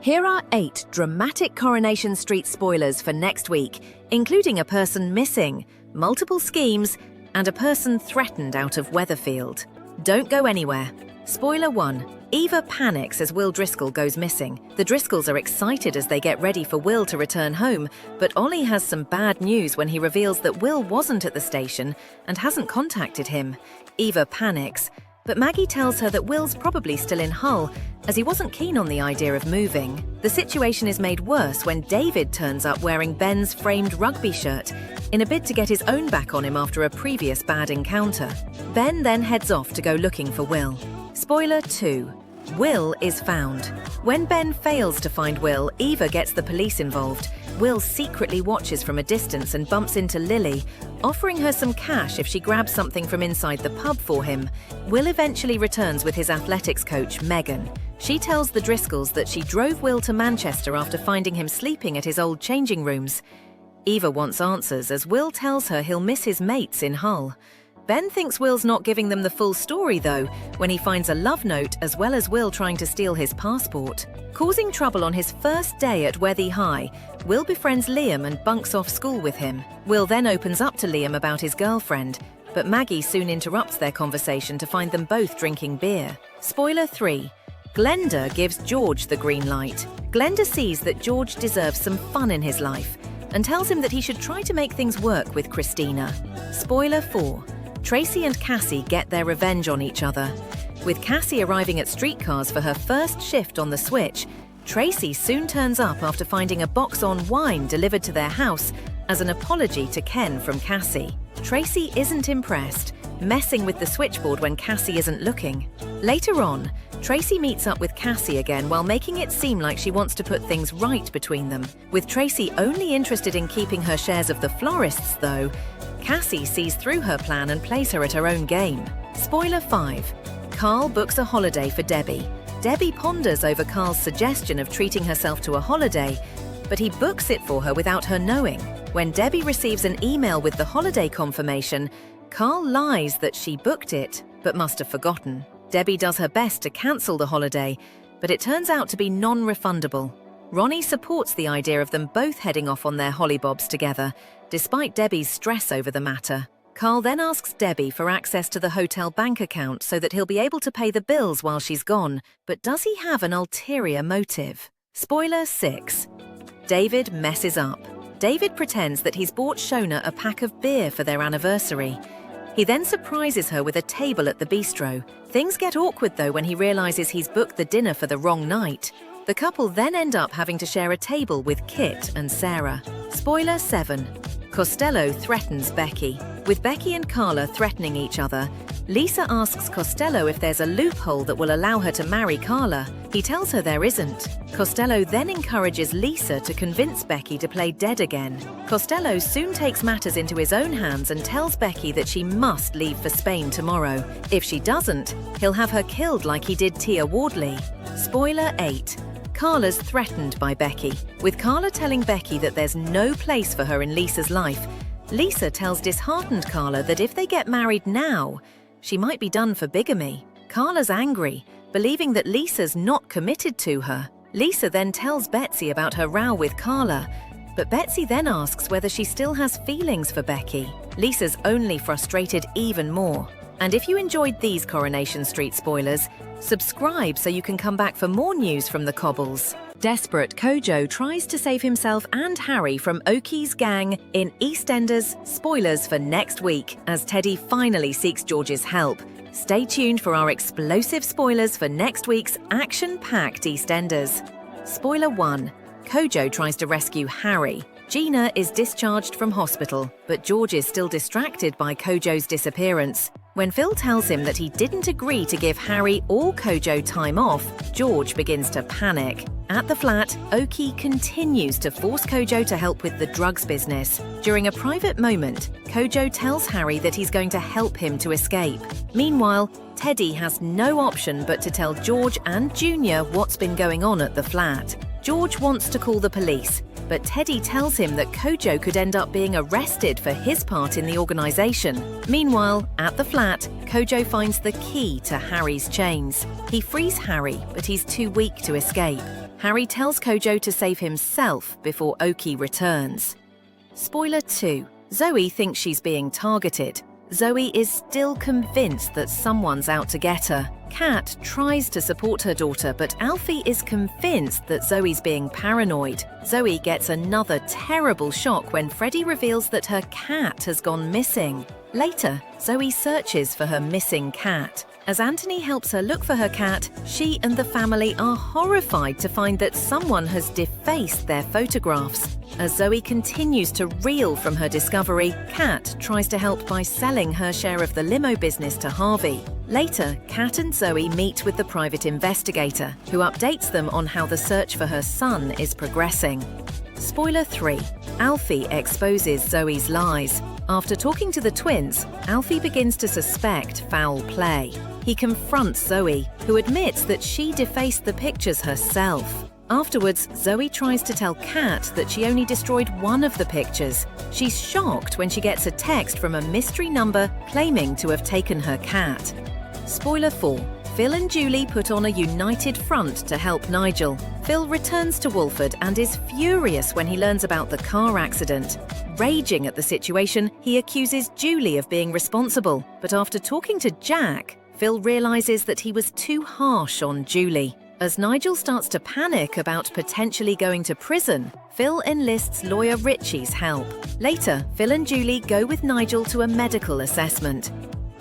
Here are 8 dramatic Coronation Street spoilers for next week, including a person missing, multiple schemes, and a person threatened out of Weatherfield. Don't go anywhere. Spoiler 1. Eva panics as Will Driscoll goes missing. The Driscolls are excited as they get ready for Will to return home, but Ollie has some bad news when he reveals that Will wasn't at the station and hasn't contacted him. Eva panics, but Maggie tells her that Will's probably still in Hull, as he wasn't keen on the idea of moving. The situation is made worse when David turns up wearing Ben's framed rugby shirt, in a bid to get his own back on him after a previous bad encounter. Ben then heads off to go looking for Will. Spoiler 2. Will is found. When Ben fails to find Will, Eva gets the police involved. Will secretly watches from a distance and bumps into Lily, offering her some cash if she grabs something from inside the pub for him. Will eventually returns with his athletics coach, Megan. She tells the Driscolls that she drove Will to Manchester after finding him sleeping at his old changing rooms. Eva wants answers as Will tells her he'll miss his mates in Hull. Ben thinks Will's not giving them the full story, though, when he finds a love note as well as Will trying to steal his passport. Causing trouble on his first day at Wethy High, Will befriends Liam and bunks off school with him. Will then opens up to Liam about his girlfriend, but Maggie soon interrupts their conversation to find them both drinking beer. Spoiler 3. Glenda gives George the green light. Glenda sees that George deserves some fun in his life and tells him that he should try to make things work with Christina. Spoiler 4. Tracy and Cassie get their revenge on each other. With Cassie arriving at Streetcars for her first shift on the switch, Tracy soon turns up after finding a box on wine delivered to their house as an apology to Ken from Cassie. Tracy isn't impressed, messing with the switchboard when Cassie isn't looking. Later on, Tracy meets up with Cassie again while making it seem like she wants to put things right between them. With Tracy only interested in keeping her shares of the florists, though, Cassie sees through her plan and plays her at her own game. Spoiler 5. Carl books a holiday for Debbie. Debbie ponders over Carl's suggestion of treating herself to a holiday, but he books it for her without her knowing. When Debbie receives an email with the holiday confirmation, Carl lies that she booked it, but must have forgotten. Debbie does her best to cancel the holiday, but it turns out to be non-refundable. Ronnie supports the idea of them both heading off on their hollybobs together, despite Debbie's stress over the matter. Carl then asks Debbie for access to the hotel bank account so that he'll be able to pay the bills while she's gone, but does he have an ulterior motive? Spoiler 6. David messes up. David pretends that he's bought Shona a pack of beer for their anniversary. He then surprises her with a table at the bistro. Things get awkward though when he realizes he's booked the dinner for the wrong night. The couple then end up having to share a table with Kit and Sarah. Spoiler 7. Costello threatens Becky. With Becky and Carla threatening each other, Lisa asks Costello if there's a loophole that will allow her to marry Carla. He tells her there isn't. Costello then encourages Lisa to convince Becky to play dead again. Costello soon takes matters into his own hands and tells Becky that she must leave for Spain tomorrow. If she doesn't, he'll have her killed like he did Tia Wardley. Spoiler 8. Carla's threatened by Becky. With Carla telling Becky that there's no place for her in Lisa's life, Lisa tells disheartened Carla that if they get married now, she might be done for bigamy. Carla's angry, believing that Lisa's not committed to her. Lisa then tells Betsy about her row with Carla, but Betsy then asks whether she still has feelings for Becky. Lisa's only frustrated even more. And if you enjoyed these Coronation Street spoilers, subscribe so you can come back for more news from the Cobbles. Desperate Kojo tries to save himself and Harry from Oki's gang in EastEnders spoilers for next week as Teddy finally seeks George's help. Stay tuned for our explosive spoilers for next week's action-packed EastEnders. Spoiler 1. Kojo tries to rescue Harry. Gina is discharged from hospital, but George is still distracted by Kojo's disappearance. When Phil tells him that he didn't agree to give Harry or Kojo time off, George begins to panic. At the flat, Oki continues to force Kojo to help with the drugs business. During a private moment, Kojo tells Harry that he's going to help him to escape. Meanwhile, Teddy has no option but to tell George and Junior what's been going on at the flat. George wants to call the police, but Teddy tells him that Kojo could end up being arrested for his part in the organization. Meanwhile, at the flat, Kojo finds the key to Harry's chains. He frees Harry, but he's too weak to escape. Harry tells Kojo to save himself before Oki returns. Spoiler 2. Zoe thinks she's being targeted. Zoe is still convinced that someone's out to get her. Kat tries to support her daughter, but Alfie is convinced that Zoe's being paranoid. Zoe gets another terrible shock when Freddie reveals that her cat has gone missing. Later, Zoe searches for her missing cat. As Anthony helps her look for her cat, she and the family are horrified to find that someone has defaced their photographs. As Zoe continues to reel from her discovery, Kat tries to help by selling her share of the limo business to Harvey. Later, Kat and Zoe meet with the private investigator, who updates them on how the search for her son is progressing. Spoiler 3. Alfie exposes Zoe's lies. After talking to the twins, Alfie begins to suspect foul play. He confronts Zoe, who admits that she defaced the pictures herself. Afterwards, Zoe tries to tell Kat that she only destroyed one of the pictures. She's shocked when she gets a text from a mystery number claiming to have taken her cat. Spoiler 4. Phil and Julie put on a united front to help Nigel. Phil returns to Wolford and is furious when he learns about the car accident. Raging at the situation, he accuses Julie of being responsible. But after talking to Jack, Phil realizes that he was too harsh on Julie. As Nigel starts to panic about potentially going to prison, Phil enlists lawyer Richie's help. Later, Phil and Julie go with Nigel to a medical assessment.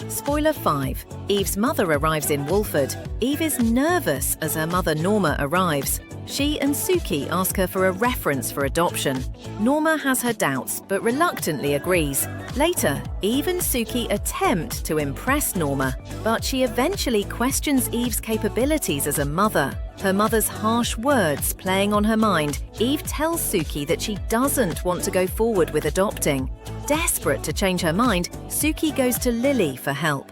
Spoiler 5. Eve's mother arrives in Wolford. Eve is nervous as her mother Norma arrives. She and Suki ask her for a reference for adoption. Norma has her doubts, but reluctantly agrees. Later, Eve and Suki attempt to impress Norma, but she eventually questions Eve's capabilities as a mother. Her mother's harsh words playing on her mind, Eve tells Suki that she doesn't want to go forward with adopting. Desperate to change her mind, Suki goes to Lily for help.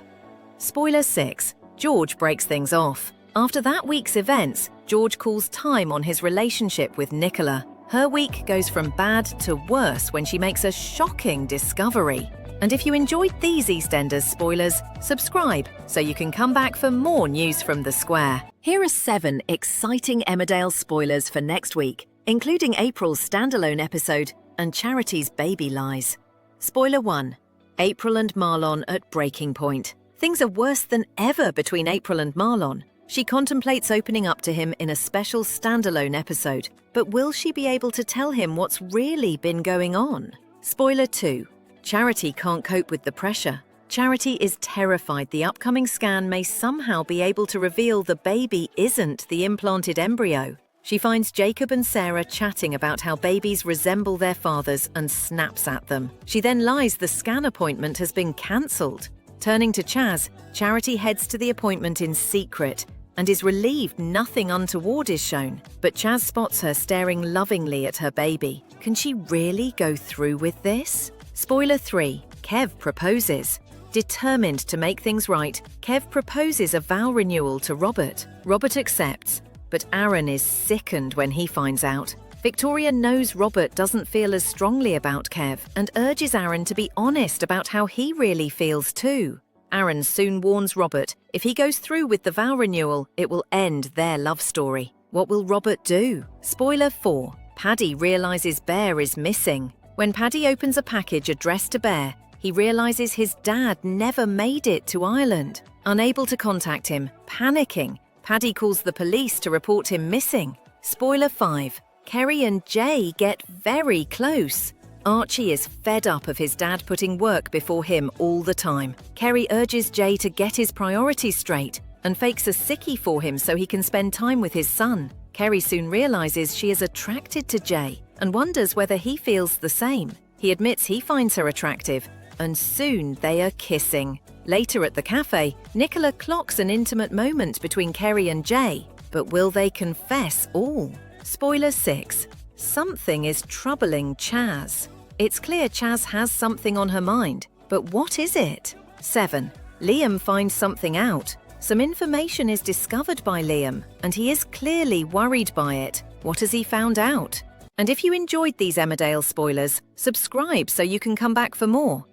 Spoiler 6. George breaks things off. After that week's events, George calls time on his relationship with Nicola. Her week goes from bad to worse when she makes a shocking discovery. And if you enjoyed these EastEnders spoilers, subscribe so you can come back for more news from the square. Here are 7 exciting Emmerdale spoilers for next week, including April's standalone episode and Charity's baby lies. Spoiler 1. April and Marlon at breaking point. Things are worse than ever between April and Marlon. She contemplates opening up to him in a special standalone episode, but will she be able to tell him what's really been going on? Spoiler 2. Charity can't cope with the pressure. Charity is terrified the upcoming scan may somehow be able to reveal the baby isn't the implanted embryo. She finds Jacob and Sarah chatting about how babies resemble their fathers and snaps at them. She then lies the scan appointment has been cancelled. Turning to Chaz, Charity heads to the appointment in secret and is relieved nothing untoward is shown. But Chaz spots her staring lovingly at her baby. Can she really go through with this? Spoiler 3. Kev proposes. Determined to make things right, Kev proposes a vow renewal to Robert. Robert accepts, but Aaron is sickened when he finds out. Victoria knows Robert doesn't feel as strongly about Kev and urges Aaron to be honest about how he really feels too. Aaron soon warns Robert if he goes through with the vow renewal, it will end their love story. What will Robert do? Spoiler 4. Paddy realizes Bear is missing. When Paddy opens a package addressed to Bear, he realizes his dad never made it to Ireland. Unable to contact him, panicking, Paddy calls the police to report him missing. Spoiler 5. Kerry and Jay get very close. Archie is fed up of his dad putting work before him all the time. Kerry urges Jay to get his priorities straight and fakes a sickie for him so he can spend time with his son. Kerry soon realizes she is attracted to Jay and wonders whether he feels the same. He admits he finds her attractive, and soon they are kissing. Later at the cafe, Nicola clocks an intimate moment between Kerry and Jay, but will they confess all? Spoiler 6. Something is troubling Chaz. It's clear Chaz has something on her mind, but what is it? 7. Liam finds something out. Some information is discovered by Liam, and he is clearly worried by it. What has he found out? And if you enjoyed these Emmerdale spoilers, subscribe so you can come back for more.